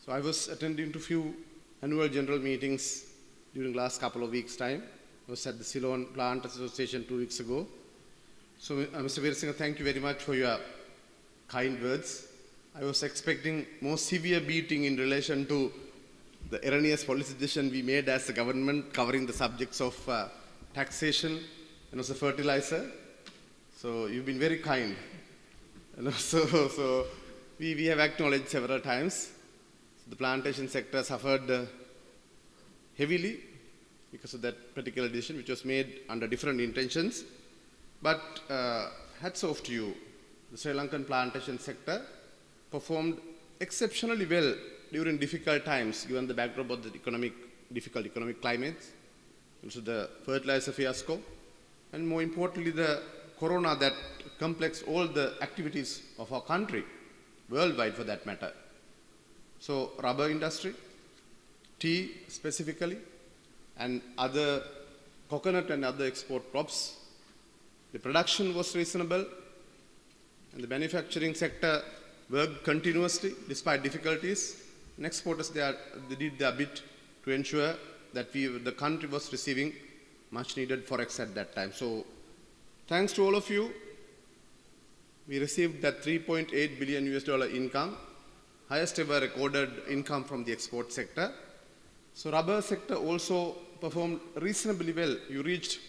So I was attending to few annual general meetings during last couple of weeks' time. I was at the Ceylon Plant Association 2 weeks ago. So Mr. Veerasinghe, thank you very much for your kind words. I was expecting more severe beating in relation to the erroneous policy decision we made as a government covering the subjects of taxation and also fertilizer. So you've been very kind. And also, we have acknowledged several times the plantation sector suffered heavily because of that particular decision which was made under different intentions. But hats off to you. The Sri Lankan plantation sector performed exceptionally well during difficult times given the backdrop of the difficult economic climate, also the fertilizer fiasco, and more importantly the corona that complexed all the activities of our country, worldwide for that matter. So rubber industry, tea specifically, and other coconut and other export crops, the production was reasonable and the manufacturing sector worked continuously despite difficulties. And exporters they did their bit to ensure that the country was receiving much needed forex at that time. So thanks to all of you, we received that $3.8 billion income, highest ever recorded income from the export sector. So rubber sector also performed reasonably well. You reached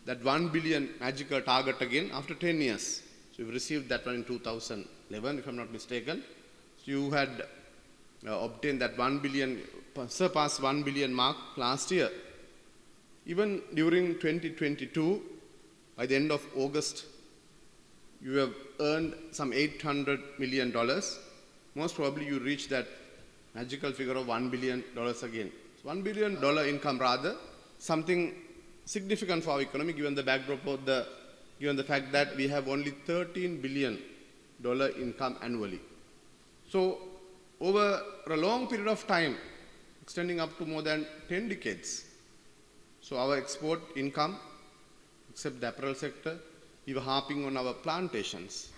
that 1 billion magical target again after 10 years. So you received that one in 2011, if I'm not mistaken. So you had obtained that 1 billion, surpassed 1 billion mark last year. Even during 2022, by the end of August, you have earned some $800 million. Most probably you reach that magical figure of $1 billion again. So $1 billion income rather, something significant for our economy given the backdrop of given the fact that we have only $13 billion income annually. So over a long period of time, extending up to more than 10 decades, so our export income, except the apparel sector, we were harping on our plantations.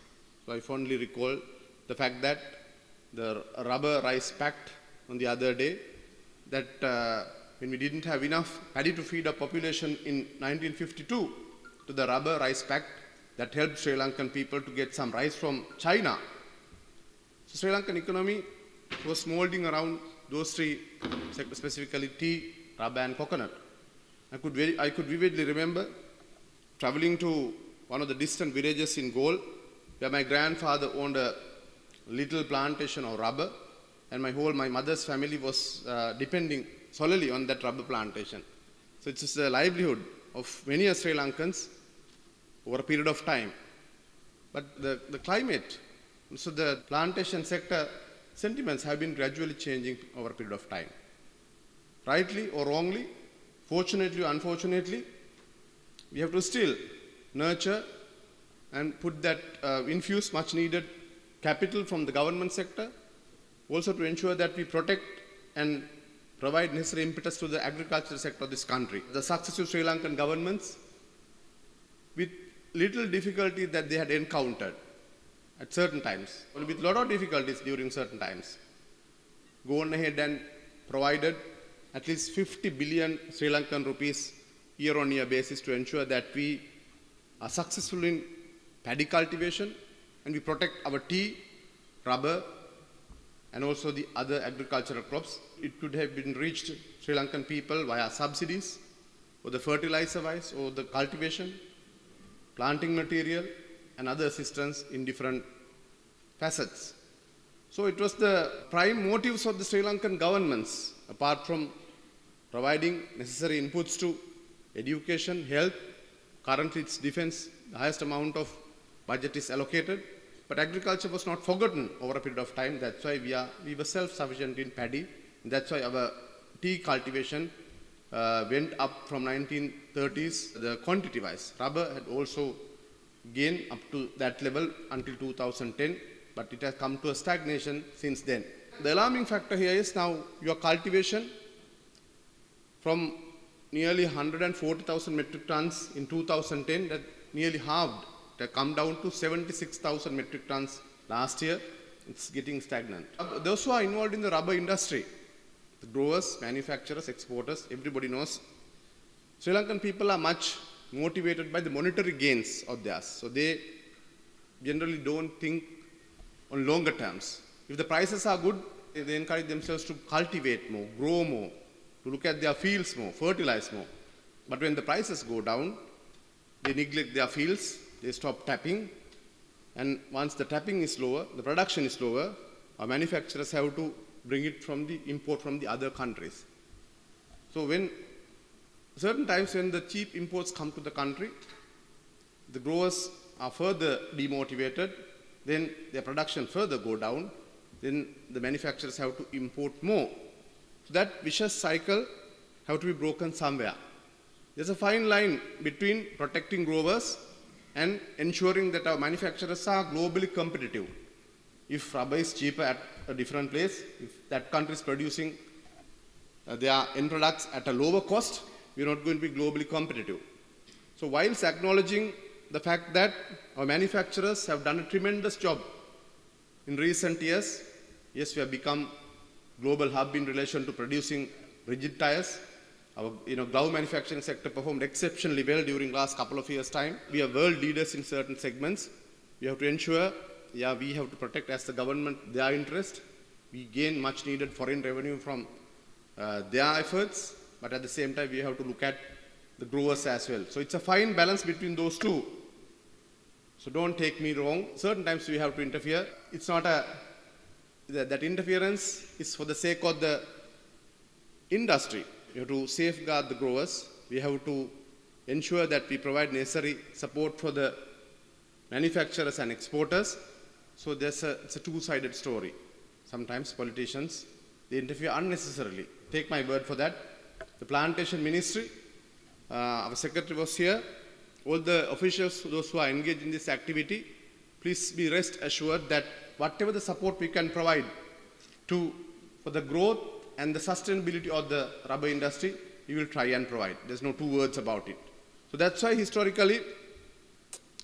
So I fondly recall the fact that the rubber rice pact on the other day, that when we didn't have enough paddy to feed our population in 1952, to the rubber rice pact that helped Sri Lankan people to get some rice from China. So Sri Lankan economy was molding around those three sectors, specifically tea, rubber and coconut. I could vividly remember traveling to one of the distant villages in Galle, where my grandfather owned a little plantation of rubber, and my mother's family was depending solely on that rubber plantation. So it's the livelihood of many Sri Lankans over a period of time. But the climate, so the plantation sector sentiments have been gradually changing over a period of time. Rightly or wrongly, fortunately or unfortunately, we have to still nurture and put that, infuse much needed capital from the government sector, also to ensure that we protect and provide necessary impetus to the agricultural sector of this country. The successive Sri Lankan governments, with little difficulty that they had encountered at certain times, or with a lot of difficulties during certain times, gone ahead and provided at least 50 billion Sri Lankan rupees year-on-year basis to ensure that we are successful in paddy cultivation and we protect our tea, rubber, and also the other agricultural crops. It could have been reached Sri Lankan people via subsidies, or the fertilizer wise, or the cultivation, planting material, and other assistance in different facets. So it was the prime motives of the Sri Lankan governments, apart from providing necessary inputs to education, health. Currently it's defense, the highest amount of budget is allocated. But agriculture was not forgotten over a period of time. That's why we were self-sufficient in paddy. That's why our tea cultivation went up from 1930s, the quantity-wise. Rubber had also gained up to that level until 2010, but it has come to a stagnation since then. The alarming factor here is now your cultivation from nearly 140,000 metric tons in 2010, that nearly halved. It has come down to 76,000 metric tons last year. It's getting stagnant. Those who are involved in the rubber industry, the growers, manufacturers, exporters, everybody knows Sri Lankan people are much motivated by the monetary gains of theirs. So they generally don't think on longer terms. If the prices are good, they encourage themselves to cultivate more, grow more, to look at their fields more, fertilize more. But when the prices go down, they neglect their fields, they stop tapping, and once the tapping is lower, the production is lower, our manufacturers have to bring it from the import from the other countries. So when certain times when the cheap imports come to the country, the growers are further demotivated, then their production further go down, then the manufacturers have to import more. So that vicious cycle have to be broken somewhere. There's a fine line between protecting growers and ensuring that our manufacturers are globally competitive. If rubber is cheaper at a different place, if that country is producing their end products at a lower cost, we're not going to be globally competitive. So whilst acknowledging the fact that our manufacturers have done a tremendous job in recent years, yes, we have become global hub in relation to producing rigid tires. Our glove manufacturing sector performed exceptionally well during last couple of years' time. We are world leaders in certain segments. We have to ensure, we have to protect as the government their interest. We gain much needed foreign revenue from their efforts, but at the same time we have to look at the growers as well. So it's a fine balance between those two. So don't take me wrong. Certain times we have to interfere. It's not that interference is for the sake of the industry. We have to safeguard the growers. We have to ensure that we provide necessary support for the manufacturers and exporters. So it's a two-sided story. Sometimes politicians, they interfere unnecessarily. Take my word for that. The plantation ministry, our secretary was here. All the officials, those who are engaged in this activity, please be rest assured that whatever the support we can provide for the growth and the sustainability of the rubber industry, we will try and provide. There's no two words about it. So that's why historically,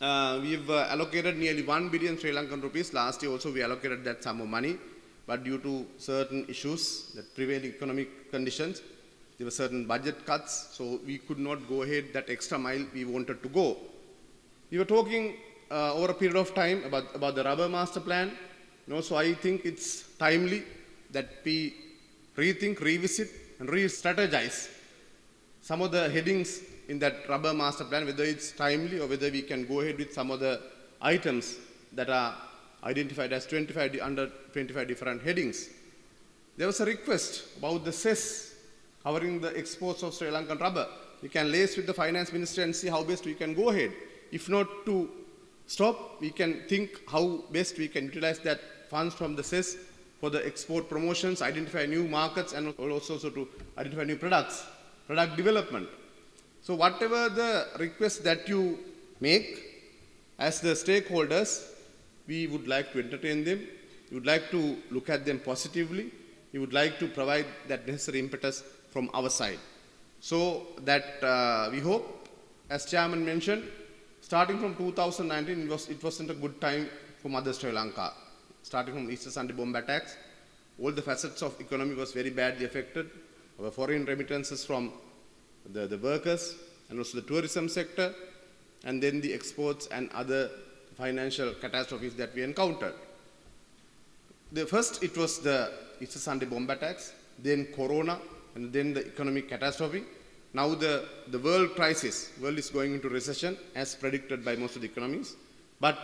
we've allocated nearly 1 billion Sri Lankan rupees. Last year also we allocated that sum of money, but due to certain issues, that prevailing economic conditions, there were certain budget cuts, so we could not go ahead that extra mile we wanted to go. We were talking over a period of time about the rubber master plan. So I think it's timely that we rethink, revisit, and re-strategize some of the headings in that rubber master plan, whether it's timely or whether we can go ahead with some of the items that are identified as under 25 different headings. There was a request about the cess covering the exports of Sri Lankan rubber. We can liaise with the finance minister and see how best we can go ahead. If not to stop, we can think how best we can utilize that funds from the cess for the export promotions, identify new markets, and also to identify new products, product development. So whatever the requests that you make as the stakeholders, we would like to entertain them. We would like to look at them positively. We would like to provide that necessary impetus from our side. So that we hope, as Chairman mentioned, starting from 2019, it wasn't a good time for Mother Sri Lanka. Starting from Easter Sunday bomb attacks, all the facets of economy was very badly affected. Our foreign remittances from the workers and also the tourism sector, and then the exports and other financial catastrophes that we encountered. First, it was the Easter Sunday bomb attacks, then Corona, and then the economic catastrophe. Now the world crisis, world is going into recession as predicted by most of the economies. But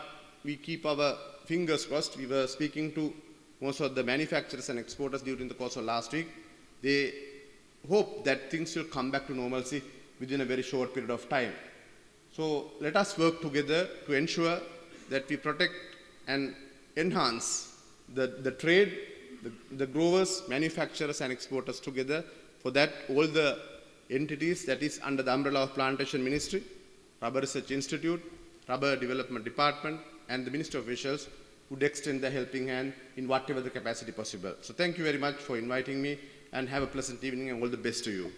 we keep our fingers crossed. We were speaking to most of the manufacturers and exporters during the course of last week. They hope that things will come back to normalcy within a very short period of time. So let us work together to ensure that we protect and enhance the trade, the growers, manufacturers and exporters together. For that, all the entities that is under the umbrella of Plantation Ministry, Rubber Research Institute, Rubber Development Department, and the Ministry officials would extend the helping hand in whatever the capacity possible. So thank you very much for inviting me, and have a pleasant evening and all the best to you.